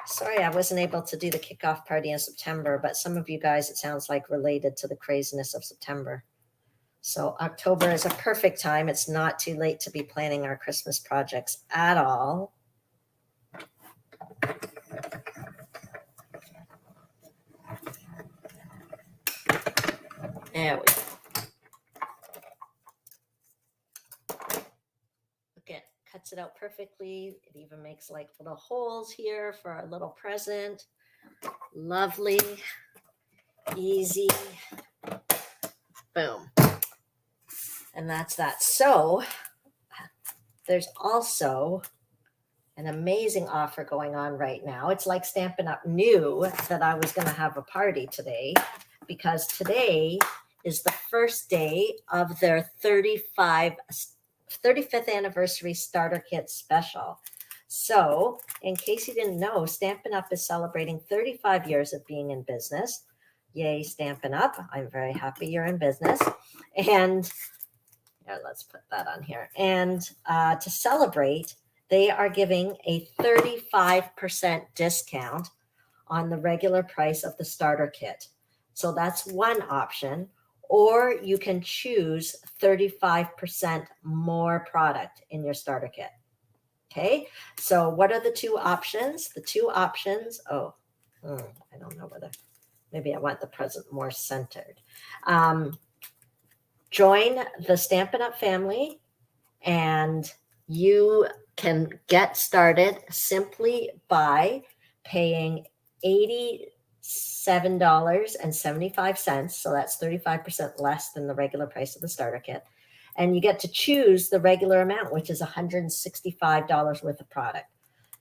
Sorry, I wasn't able to do the kickoff party in September, but some of you guys, it sounds like, related to the craziness of September. So October is a perfect time. It's not too late to be planning our Christmas projects at all. There we go. Look at, cuts it out perfectly. It even makes like little holes here for our little present. Lovely, easy, boom. And that's that. So there's also an amazing offer going on right now. It's like Stampin' Up knew that I was going to have a party today, because today is the first day of their 35th anniversary starter kit special. So in case you didn't know, Stampin' Up is celebrating 35 years of being in business. Yay, Stampin' Up. I'm very happy you're in business. And yeah, let's put that on here. And to celebrate, they are giving a 35% discount on the regular price of the starter kit. So that's one option. Or you can choose 35% more product in your starter kit. Okay, so what are the two options? The two options, I don't know whether, maybe I want the present more centered. Join the Stampin' Up family, and you can get started simply by paying $87.75. So that's 35% less than the regular price of the starter kit. And you get to choose the regular amount, which is $165 worth of product.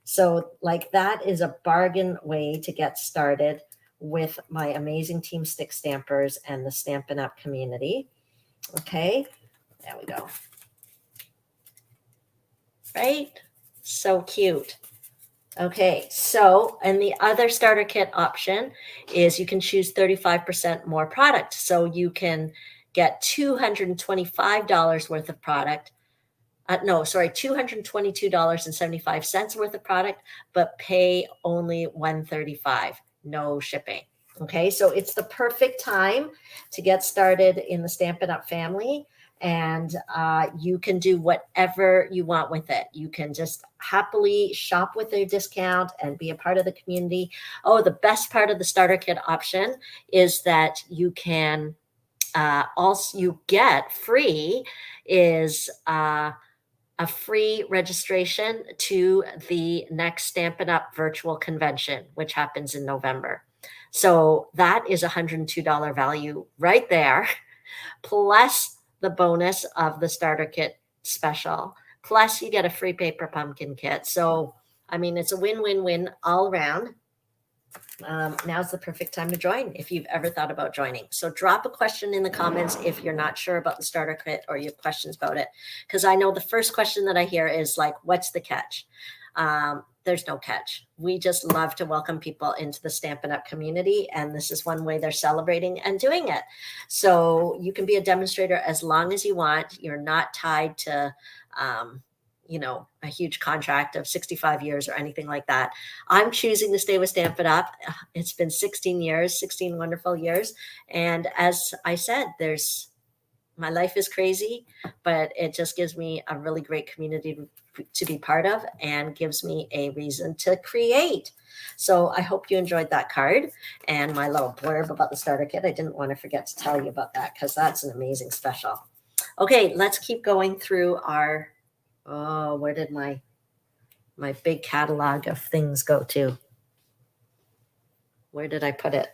So like that is a bargain way to get started with my amazing Team Stick Stampers and the Stampin' Up community. Okay, there we go. Right? So cute. Okay, so, and the other starter kit option is you can choose 35% more product. So you can get $225 worth of product. $222.75 worth of product, but pay only $135, no shipping. Okay, so it's the perfect time to get started in the Stampin' Up family, and you can do whatever you want with it. You can just happily shop with a discount and be a part of the community. Oh, the best part of the starter kit option is that you can also, you get free is a free registration to the next Stampin' Up virtual convention, which happens in November. So that is $102 value right there, plus the bonus of the starter kit special. Plus you get a free paper pumpkin kit. So, I mean, it's a win-win-win all around. Now's the perfect time to join if you've ever thought about joining. So drop a question in the comments if you're not sure about the starter kit or you have questions about it. Because I know the first question that I hear is like, what's the catch? There's no catch. We just love to welcome people into the Stampin' Up community, and this is one way they're celebrating and doing it. So you can be a demonstrator as long as you want. You're not tied to a huge contract of 65 years or anything like that. I'm choosing to stay with Stampin' Up. It's been 16 years, 16 wonderful years. And as I said, my life is crazy, but it just gives me a really great community to be part of and gives me a reason to create. So I hope you enjoyed that card and my little blurb about the starter kit. I didn't want to forget to tell you about that because that's an amazing special. Okay, let's keep going through our, where did my my big catalog of things go to? Where did I put it?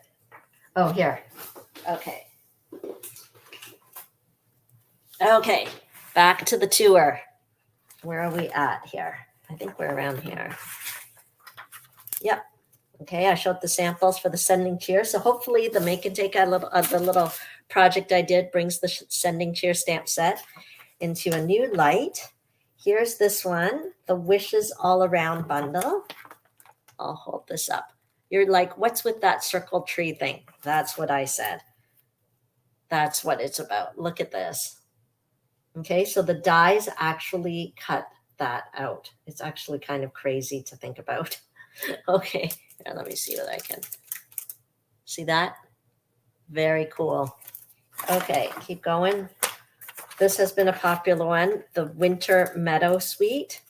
Oh, here. Okay. Okay, back to the tour. Where are we at here? I think we're around here. Yep. Okay, I showed the samples for the sending cheer. So hopefully the make and take the little project I did brings the sending cheer stamp set into a new light. Here's this one, the Wishes All Around bundle. I'll hold this up. You're like, what's with that circle tree thing? That's what I said. That's what it's about. Look at this. Okay, so the dies actually cut that out. It's actually kind of crazy to think about. Okay, here, let me see what I can. See that? Very cool. Okay, keep going. This has been a popular one, the Winter Meadow Suite.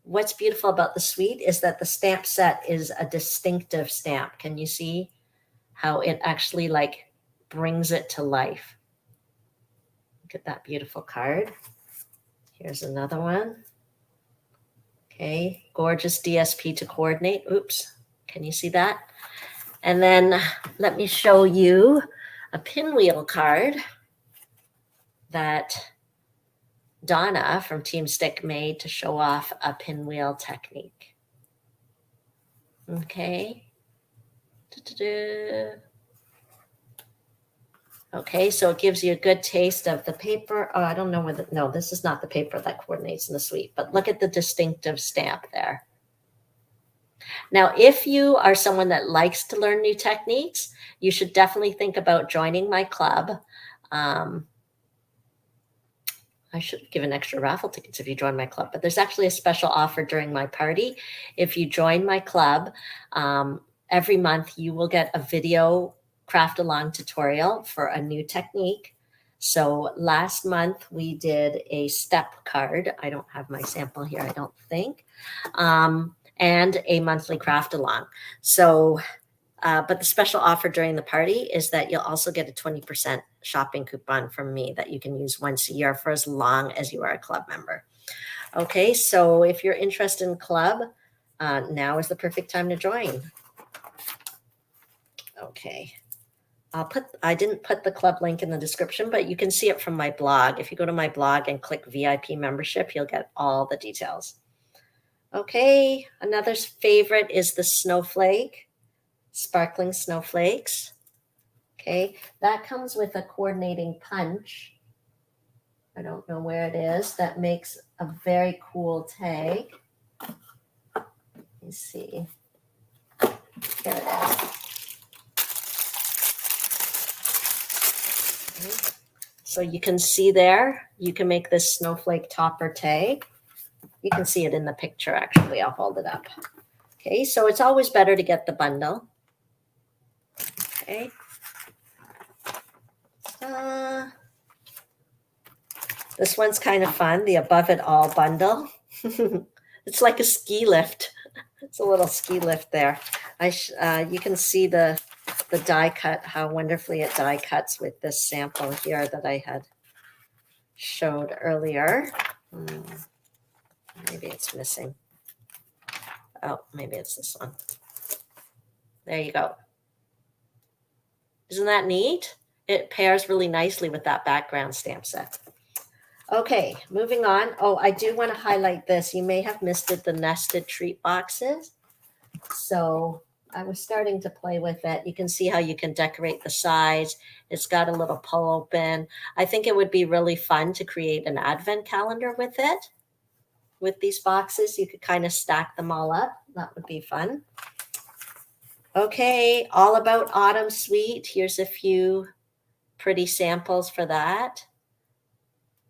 What's beautiful about the suite is that the stamp set is a distinctive stamp. Can you see how it actually like brings it to life? Look at that beautiful card. Here's another one. Okay, gorgeous DSP to coordinate. Oops, can you see that? And then let me show you a pinwheel card that Donna from Team Stick made to show off a pinwheel technique. Okay. Okay, so it gives you a good taste of the paper. Oh, I don't know whether, no, this is not the paper that coordinates in the suite, but look at the distinctive stamp there. Now, if you are someone that likes to learn new techniques, you should definitely think about joining my club. I should have given extra raffle tickets if you join my club, but there's actually a special offer during my party. If you join my club, every month you will get a video craft along tutorial for a new technique. So last month we did a step card. I don't have my sample here, I don't think. And a monthly craft along. So, but the special offer during the party is that you'll also get a 20% shopping coupon from me that you can use once a year for as long as you are a club member. Okay, so if you're interested in club, now is the perfect time to join. Okay. I didn't put the club link in the description, but you can see it from my blog. If you go to my blog and click VIP membership, you'll get all the details. Okay, another favorite is the snowflake, sparkling snowflakes. Okay, that comes with a coordinating punch. I don't know where it is. That makes a very cool tag. Let me see. Here it is. So you can see there, you can make this snowflake topper tag. You can see it in the picture, actually. I'll hold it up. Okay, so it's always better to get the bundle. Okay. This one's kind of fun, the Above It All bundle. It's like a ski lift. It's a little ski lift there. You can see the die cut, how wonderfully it die cuts with this sample here that I had showed earlier. Maybe it's missing. Oh, maybe it's this one. There you go. Isn't that neat? It pairs really nicely with that background stamp set. Okay, moving on. Oh, I do want to highlight this. You may have missed it, the nested treat boxes. So I was starting to play with it. You can see how you can decorate the sides. It's got a little pull open. I think it would be really fun to create an advent calendar with it. With these boxes, you could kind of stack them all up. That would be fun. Okay, All About Autumn Suite. Here's a few pretty samples for that.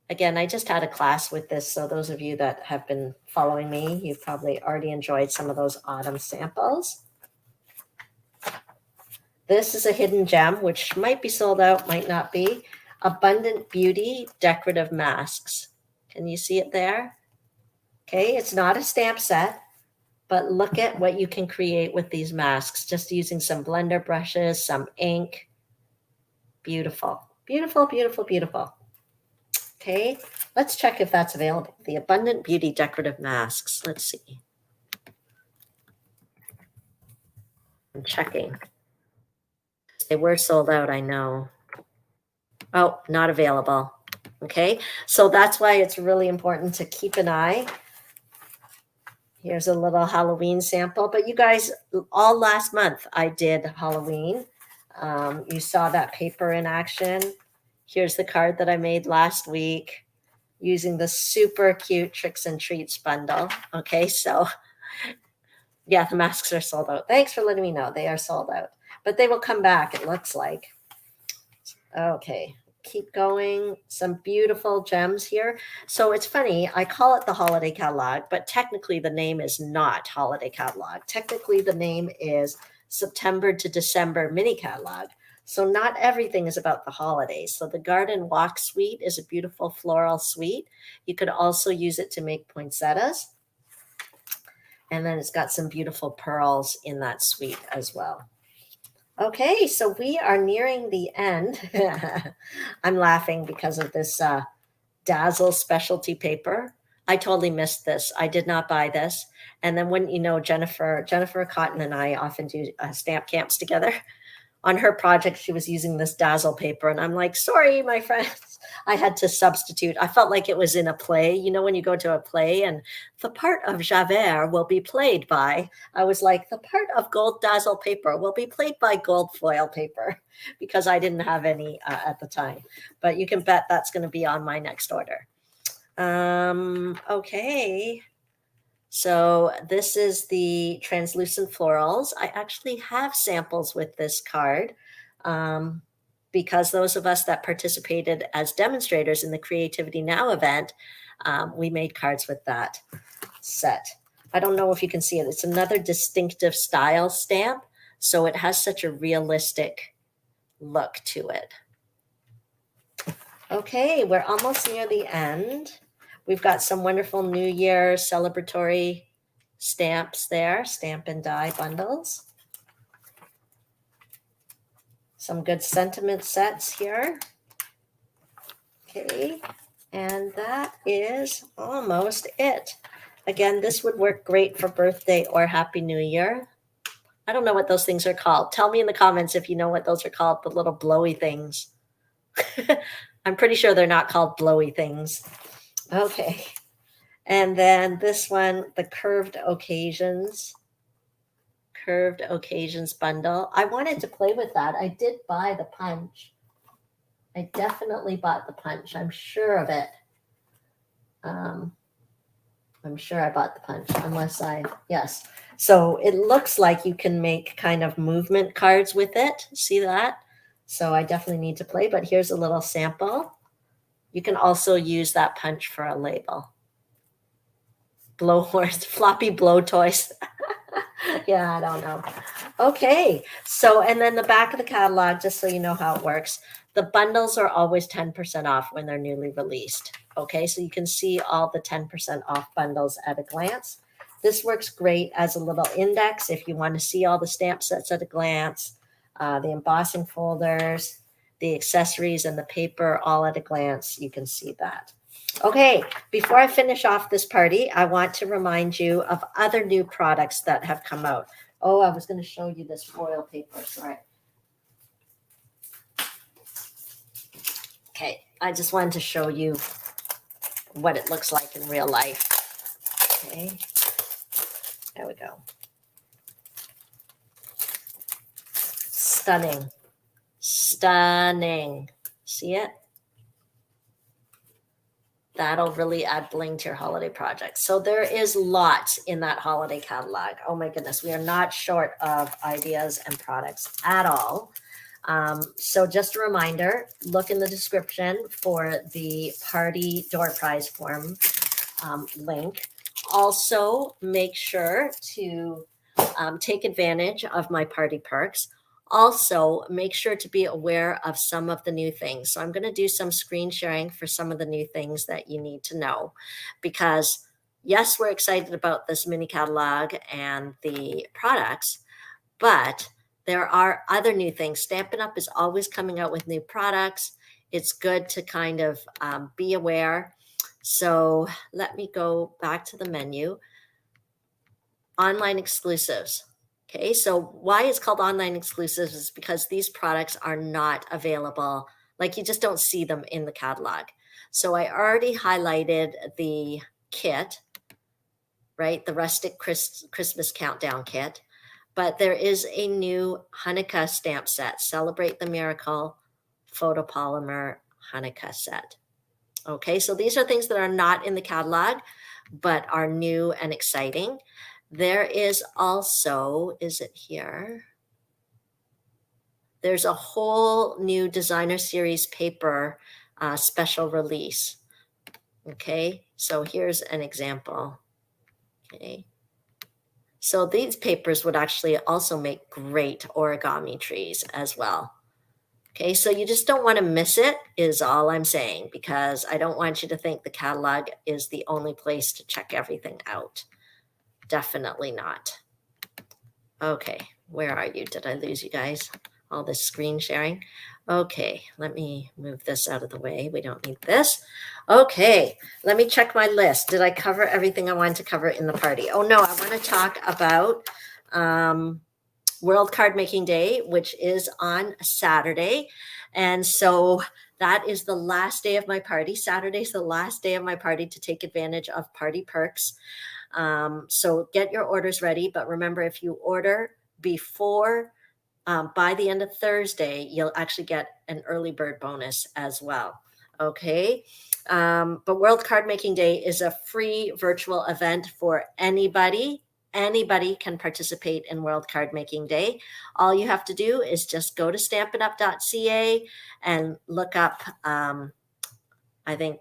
Again, I just had a class with this, so those of you that have been following me, you've probably already enjoyed some of those autumn samples. This is a hidden gem, which might be sold out, might not be. Abundant Beauty Decorative Masks. Can you see it there? Okay, it's not a stamp set, but look at what you can create with these masks, just using some blender brushes, some ink. Beautiful, beautiful, beautiful, beautiful. Okay, let's check if that's available. The Abundant Beauty Decorative Masks. Let's see. I'm checking. They were sold out, I know. Oh, not available. Okay, so that's why it's really important to keep an eye. Here's a little Halloween sample, but you guys, all last month I did Halloween. You saw that paper in action. Here's the card that I made last week using the super cute Tricks and Treats bundle. Okay, so yeah, the masks are sold out. Thanks for letting me know. They are sold out, but they will come back, it looks like. Okay, keep going. Some beautiful gems here. So it's funny, I call it the Holiday Catalog, but technically the name is not Holiday Catalog. Technically the name is September to December Mini Catalog. So not everything is about the holidays. So the Garden Walk Suite is a beautiful floral suite. You could also use it to make poinsettias. And then it's got some beautiful pearls in that suite as well. Okay, so we are nearing the end. I'm laughing because of this Dazzle specialty paper. I totally missed this. I did not buy this. And then wouldn't you know, Jennifer Cotton and I often do stamp camps together. On her project, she was using this Dazzle paper. And I'm like, sorry, my friends. I had to substitute. I felt like it was in a play. You know, when you go to a play and the part of Javert will be played by, I was like, the part of gold Dazzle paper will be played by gold foil paper because I didn't have any at the time. But you can bet that's going to be on my next order. Okay. So this is the translucent florals. I actually have samples with this card because those of us that participated as demonstrators in the Creativity Now event, we made cards with that set. I don't know if you can see it. It's another distinctive style stamp. So it has such a realistic look to it. Okay, we're almost near the end. We've got some wonderful New Year celebratory stamps there, stamp and die bundles. Some good sentiment sets here. Okay, and that is almost it. Again, this would work great for birthday or Happy New Year. I don't know what those things are called. Tell me in the comments if you know what those are called, the little blowy things. I'm pretty sure they're not called blowy things. Okay. And then this one, the Curved Occasions bundle. I wanted to play with that. I did buy the punch. I definitely bought the punch. I'm sure of it. I'm sure I bought the punch, yes. So it looks like you can make kind of movement cards with it. See that? So I definitely need to play, but here's a little sample. You can also use that punch for a label. Blowhorns, floppy blow toys. Yeah, I don't know. Okay, so and then the back of the catalog, just so you know how it works, the bundles are always 10% off when they're newly released. Okay, so you can see all the 10% off bundles at a glance. This works great as a little index if you want to see all the stamp sets at a glance, the embossing folders, the accessories, and the paper all at a glance. You can see that. Okay, before I finish off this party, I want to remind you of other new products that have come out. Oh, I was going to show you this foil paper. Sorry. Okay, I just wanted to show you what it looks like in real life. Okay, there we go. Stunning. Stunning. See it? That'll really add bling to your holiday project. So there is lots in that holiday catalog. Oh my goodness, we are not short of ideas and products at all. So just a reminder, look in the description for the party door prize form link. Also, make sure to take advantage of my party perks. Also, make sure to be aware of some of the new things. So I'm going to do some screen sharing for some of the new things that you need to know because yes, we're excited about this mini catalog and the products, but there are other new things. Stampin' Up! Is always coming out with new products. it's good to kind of be aware. So let me go back to the menu. Online exclusives. Okay, so why it's called online exclusives is because these products are not available. Like you just don't see them in the catalog. So I already highlighted the kit, right? The rustic Christmas countdown kit. But there is a new Hanukkah stamp set, Celebrate the Miracle Photopolymer Hanukkah set. Okay, so these are things that are not in the catalog, but are new and exciting. There is also, is it here? There's a whole new designer series paper special release. Okay, so here's an example. Okay, so these papers would actually also make great origami trees as well. Okay, so you just don't want to miss it, is all I'm saying, because I don't want you to think the catalog is the only place to check everything out. Definitely not. Okay, where are you? Did I lose you guys? All this screen sharing. Okay, let me move this out of the way. We don't need this. Okay, let me check my list. Did I cover everything I wanted to cover in the party? Oh no, I want to talk about World Card Making Day, which is on Saturday. And so that is the last day of my party. Saturday is the last day of my party to take advantage of party perks. So get your orders ready. But remember, if you order before, by the end of Thursday, you'll actually get an early bird bonus as well. Okay. But World Card Making Day is a free virtual event for anybody. Anybody can participate in World Card Making Day. All you have to do is just go to stampinup.ca and look up, I think,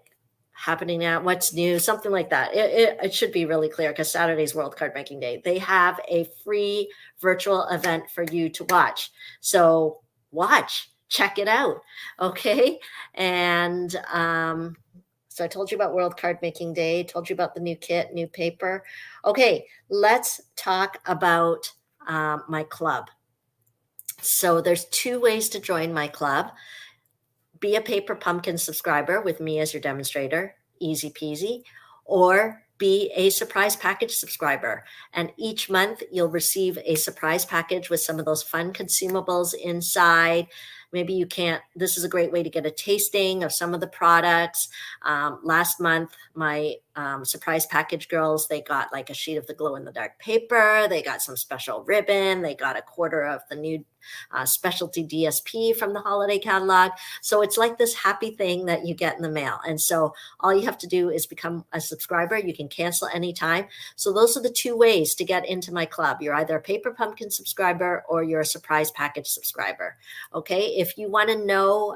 happening now, what's new, something like that. It should be really clear because Saturday's World Card Making Day. They have a free virtual event for you to watch. So watch, check it out. Okay. And so I told you about World Card Making Day, told you about the new kit, new paper. Okay, let's talk about my club. So there's 2 ways to join my club. Be a Paper Pumpkin subscriber with me as your demonstrator, easy peasy, or be a surprise package subscriber. And each month you'll receive a surprise package with some of those fun consumables inside. Maybe you can't, this is a great way to get a tasting of some of the products. Last month, my surprise package girls, they got like a sheet of the glow in the dark paper. They got some special ribbon. They got a quarter of the new specialty DSP from the holiday catalog. So it's like this happy thing that you get in the mail. And so all you have to do is become a subscriber. You can cancel anytime. So those are the 2 ways to get into my club. You're either a Paper Pumpkin subscriber or you're a surprise package subscriber. Okay, if you want to know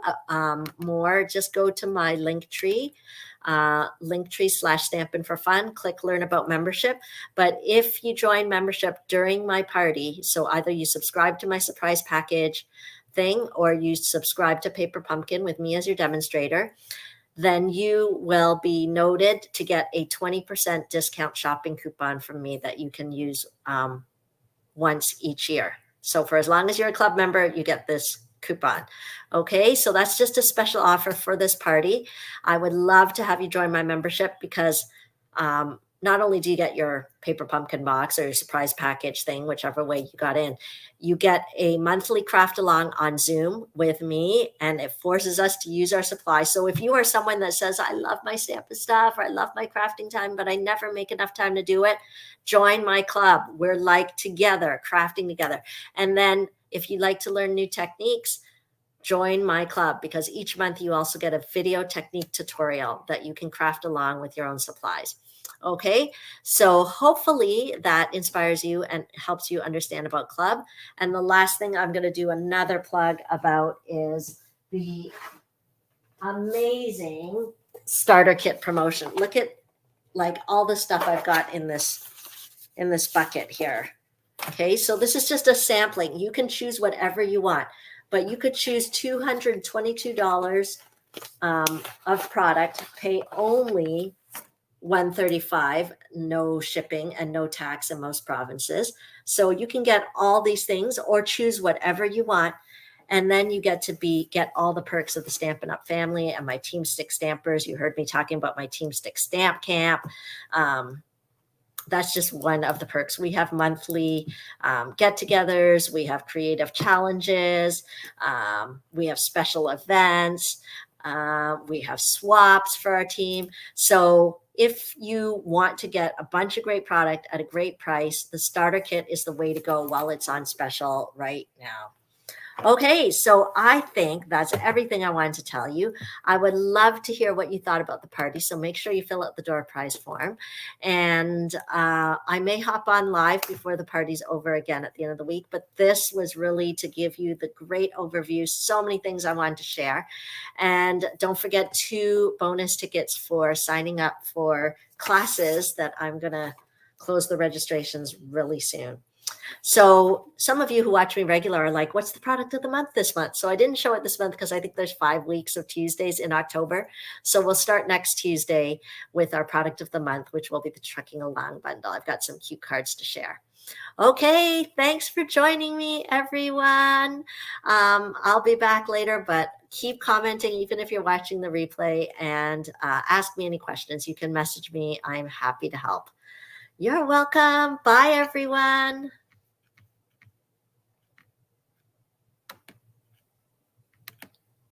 more, just go to my Linktree. Linktree/Stampin4fun, click learn about membership. But if you join membership during my party, so either you subscribe to my surprise package thing or you subscribe to Paper Pumpkin with me as your demonstrator, then you will be noted to get a 20% discount shopping coupon from me that you can use once each year. So for as long as you're a club member, you get this coupon. Okay, so that's just a special offer for this party. I would love to have you join my membership because not only do you get your Paper Pumpkin box or your surprise package thing, whichever way you got in, you get a monthly craft along on Zoom with me, and it forces us to use our supplies. So if you are someone that says, I love my Stampin' stuff, or I love my crafting time, but I never make enough time to do it, join my club. We're like together, crafting together. And then if you'd like to learn new techniques, join my club because each month you also get a video technique tutorial that you can craft along with your own supplies. Okay, so hopefully that inspires you and helps you understand about club. And the last thing I'm going to do another plug about is the amazing starter kit promotion. Look at like all the stuff I've got in this bucket here. Okay, so this is just a sampling. You can choose whatever you want, but you could choose $222 of product, pay only $135, no shipping and no tax in most provinces. So you can get all these things or choose whatever you want. And then you get to get all the perks of the Stampin' Up family and my Team Stick Stampers. You heard me talking about my Team Stick Stamp Camp. That's just one of the perks. We have monthly get-togethers. We have creative challenges. We have special events. We have swaps for our team. So if you want to get a bunch of great product at a great price, the starter kit is the way to go while it's on special right now. Okay, so I think that's everything I wanted to tell you. I would love to hear what you thought about the party, so make sure you fill out the door prize form. And I may hop on live before the party's over again at the end of the week, but this was really to give you the great overview, so many things I wanted to share. And don't forget 2 bonus tickets for signing up for classes that I'm going to close the registrations really soon. So some of you who watch me regular are like, what's the product of the month this month? So I didn't show it this month because I think there's 5 weeks of Tuesdays in October. So we'll start next Tuesday with our product of the month, which will be the Trucking Along bundle. I've got some cute cards to share. Okay, thanks for joining me, everyone. I'll be back later, but keep commenting even if you're watching the replay, and ask me any questions. You can message me. I'm happy to help. You're welcome. Bye, everyone.